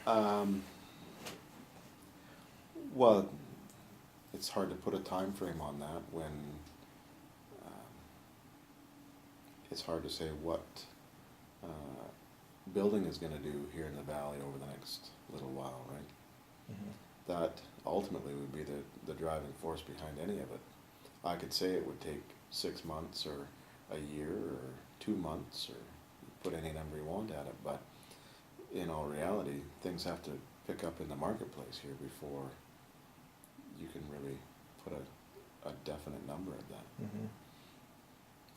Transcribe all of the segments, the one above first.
Um, well, it's hard to put a time frame on that when um, it's hard to say what uh, building is going to do here in the valley over the next little while, right? Mhm. That ultimately would be the driving force behind any of it. I could say it would take 6 months or a year or 2 months or put any number you want at it, but in all reality, things have to pick up in the marketplace here before you can really put a definite number of that.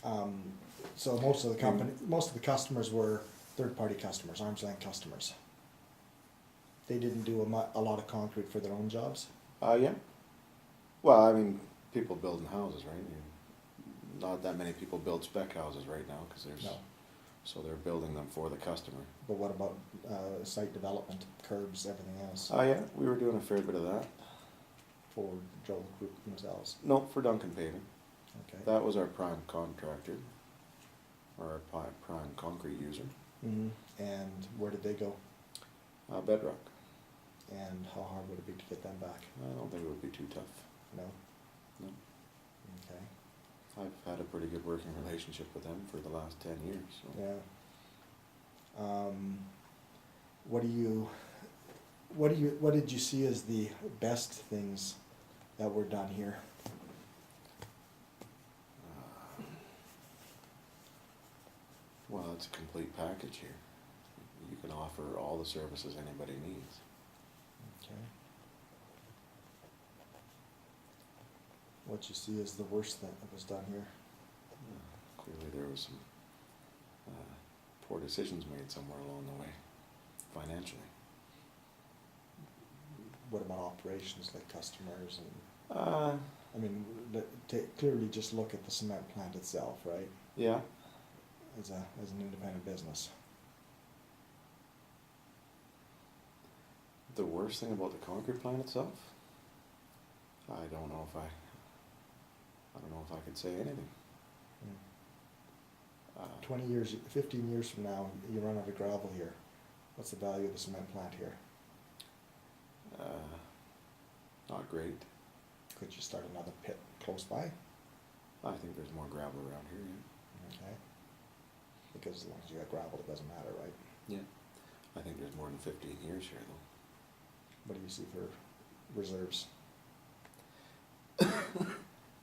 Mhm. So most of the most of the customers were third-party customers, arm's length customers. They didn't do a lot of concrete for their own jobs. Yeah. Well, I mean, people building houses, right? Not that many people build spec houses right now because there's No. so they're building them for the customer. But what about site development, curbs, everything else Yeah, we were doing a fair bit of that. for Joel Group themselves? No, for Duncan Paving. Okay. That was our prime contractor, or our prime concrete user. Mhm. And where did they go? Bedrock. And how hard would it be to get them back? I don't think it would be too tough. No? No. Okay. I've had a pretty good working relationship with them for the last 10 years. So. Yeah. What did you see as the best things that were done here? Well, it's a complete package here. You can offer all the services anybody needs. Okay. What you see as the worst thing that was done here? Clearly there was some poor decisions made somewhere along the way, financially. What about operations like customers and, Uh, I mean, clearly just look at the cement plant itself, right? yeah. As an independent business. The worst thing about the concrete plant itself? I don't know if I could say anything. Mm. 20 years, 15 years from now, you run out of gravel here. What's the value of the cement plant here? Not great. Could you start another pit close by? I think there's more gravel around here. Yeah. Okay. Because as long as you got gravel, it doesn't matter, right? Yeah. I think there's more than 15 years here, though. What do you see for reserves?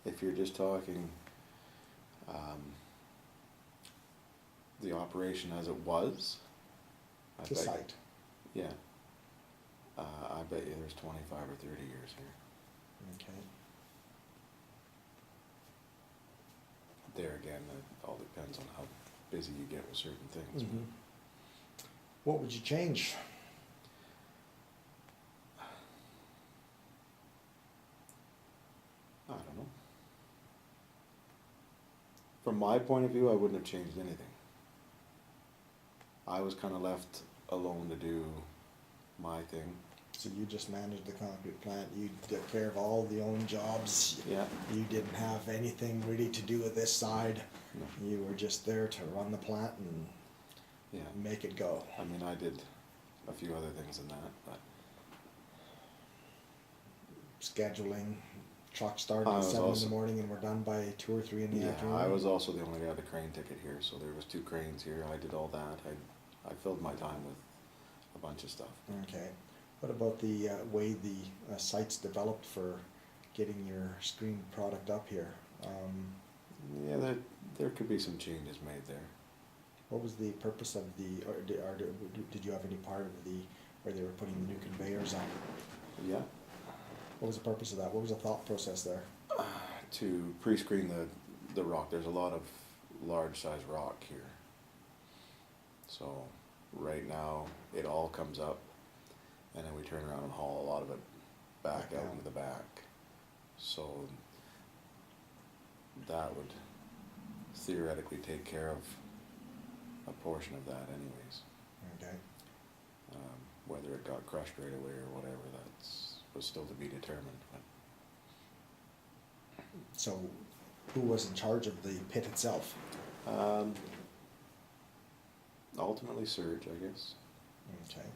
If you're just talking the operation as it was, I The bet, site. yeah, I bet you there's 25 or 30 years here. Okay. There again, it all depends on how busy you get with certain things. Mhm. What would you change? I don't know. From my point of view, I wouldn't have changed anything. I was kind of left alone to do my thing. So you just managed the concrete plant, you took care of all the own jobs. Yeah. You didn't have anything really to do with this side. No. You were just there to run the plant and Yeah. make it go. I mean, I did a few other things than that, but Scheduling, truck started I at was 7 in also- the morning and we're done by 2 or 3 in the yeah, afternoon. I was also the only guy with a crane ticket here, so there was 2 cranes here. I did all that. I filled my time with a bunch of stuff. Okay. What about the way the site's developed for getting your screen product up here? Yeah, there could be some changes made there. What was the purpose of the, or did you have any part of the, where they were putting the new conveyors on? Yeah, What was the purpose of that? What was the thought process there? to pre-screen the rock. There's a lot of large size rock here. So right now it all comes up and then we turn around and haul a lot of it back Back out down. into the back. So that would theoretically take care of a portion of that anyways. Okay. Whether it got crushed right away or whatever, was still to be determined. But So who was in charge of the pit itself? ultimately Surge, I guess. Okay.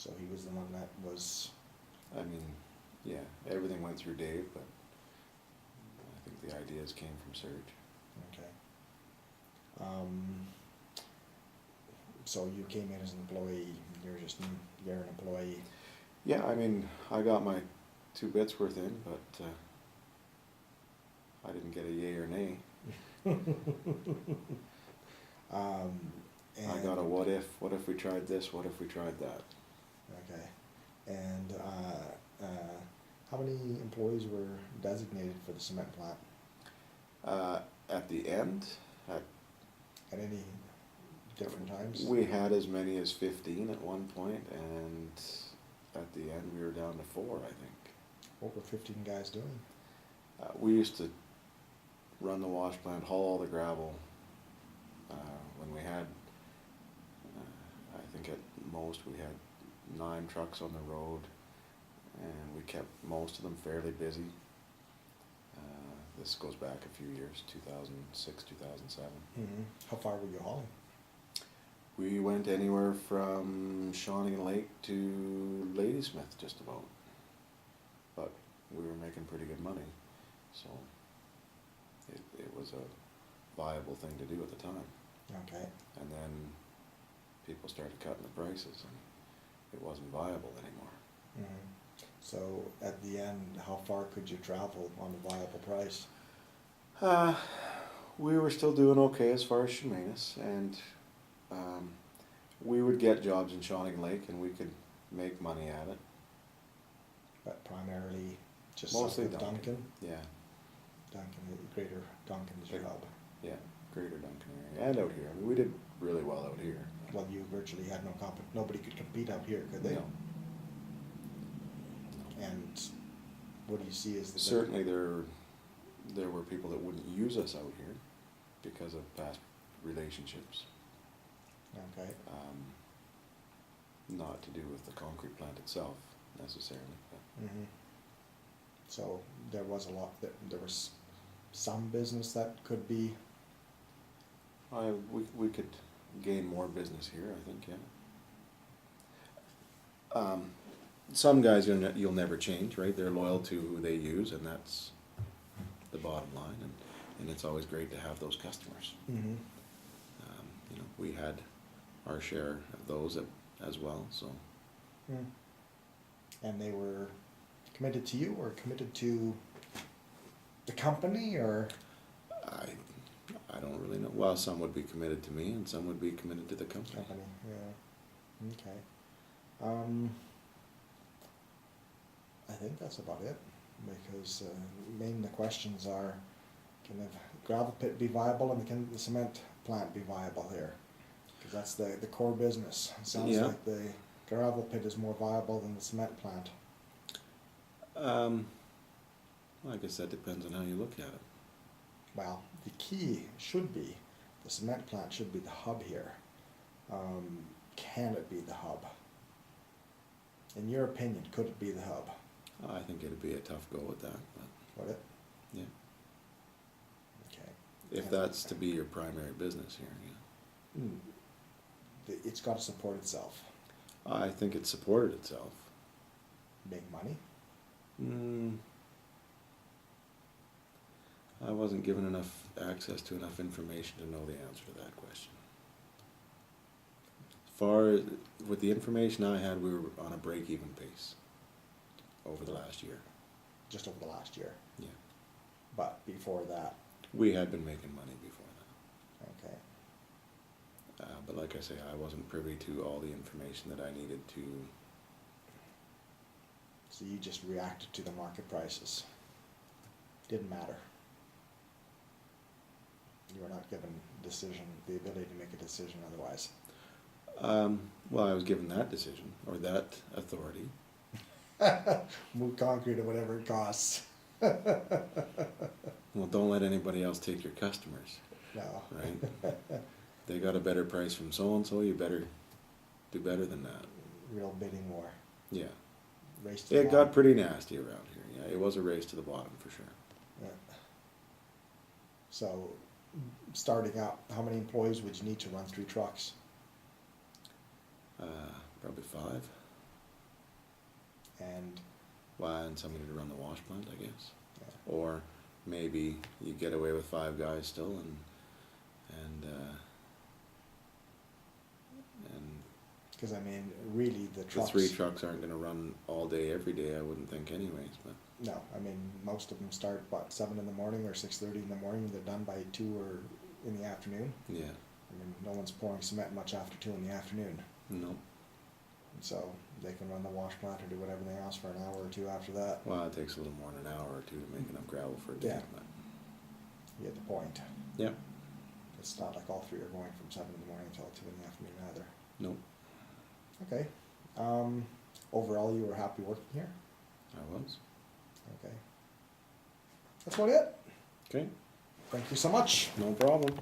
So he was the one that was, I mean, yeah, everything went through Dave, but I think the ideas came from Serge. okay. So you came in as an employee, you're an employee, Yeah, I mean, I got my 2 bits worth in, but I didn't get a yay or nay. I got a and, what if we tried this, what if we tried that? okay, and, how many employees were designated for the cement plant At the end, at any different times? we had as many as 15 at one point, and at the end we were down to 4, I think. What were 15 guys doing? We used to run the wash plant, haul all the gravel. When we had, I think at most we had 9 trucks on the road, and we kept most of them fairly busy. This goes back a few years, 2006, 2007. Mm-hmm. How far were you hauling? We went anywhere from Shawnee Lake to Ladysmith, just about. But we were making pretty good money, so it was a viable thing to do at the time. Okay. And then people started cutting the prices, and it wasn't viable anymore. Mm-hmm. So at the end, how far could you travel on a viable price? We were still doing okay as far as Chemainus, and we would get jobs in Shawnee Lake, and we could make money at it. But primarily just Mostly south of Duncan? Yeah, Greater Duncan's your hub. yeah, Greater Duncan area, and out here. I mean, we did really well out here. Well, you virtually had nobody could compete out here, could they? No. And what do you see as the Certainly there were people that wouldn't use us out here because of past relationships. Okay. Not to do with the concrete plant itself necessarily. But Mm-hmm. So there was there was some business that could be, we could gain more business here, I think, yeah. Some guys you'll never change, right? They're loyal to who they use, and that's the bottom line. And it's always great to have those customers. mm-hmm. We had our share of those as well. So And they were committed to you or committed to the company, or? I don't really know. Well, some would be committed to me, and some would be committed to the company. Yeah. Okay. I think that's about it, because main the questions are, can the gravel pit be viable, and can the cement plant be viable here? Because that's the core business. It sounds Yeah. like the gravel pit is more viable than the cement plant. Well, I guess that depends on how you look at it. Well, the key should be, the cement plant should be the hub here. Can it be the hub? In your opinion, could it be the hub? I think it'd be a tough go with that, but Would it? yeah. Okay. If that's to be your primary business here, yeah. It's got to support itself. I think it supported itself. Make money? I wasn't given enough access to enough information to know the answer to that question. As far as, with the information I had, we were on a break-even pace over the last year. Just over the last year. Yeah. But before that, We had been making money before that. okay. But like I say, I wasn't privy to all the information that I needed to. So you just reacted to the market prices. Didn't matter. You were not given the ability to make a decision otherwise. Well, I was given that decision, or that authority. Move concrete at whatever it costs. Well, don't let anybody else take your customers, No. right? They got a better price from so-and-so, you better do better than that. Real bidding war. Yeah. Race to the It bottom. got pretty nasty around here, yeah. It was a race to the bottom, for sure. Yeah. So, starting out, how many employees would you need to run 3 trucks? Probably 5. and, Well, and somebody to run the wash plant, I guess. yeah, Or maybe you get away with 5 guys still and cause I mean, really, the the trucks. 3 trucks aren't gonna run all day, every day, I wouldn't think anyways, but, No, I mean, most of them start, what, 7 in the morning or 6:30 in the morning, they're done by 2 or in the afternoon. yeah, I mean, no one's pouring cement much after 2 in the afternoon, no. and so they can run the wash plant or do whatever they else for an hour or 2 after that. Well, it takes a little more than an hour or 2 to make enough gravel for a day, Yeah. but, You get the point. yeah, It's not like all 3 are going from 7 in the morning until 2 in the afternoon either. nope, Okay, overall, you were happy working here? I was. Okay. That's about it. Okay, Thank you so much. no problem.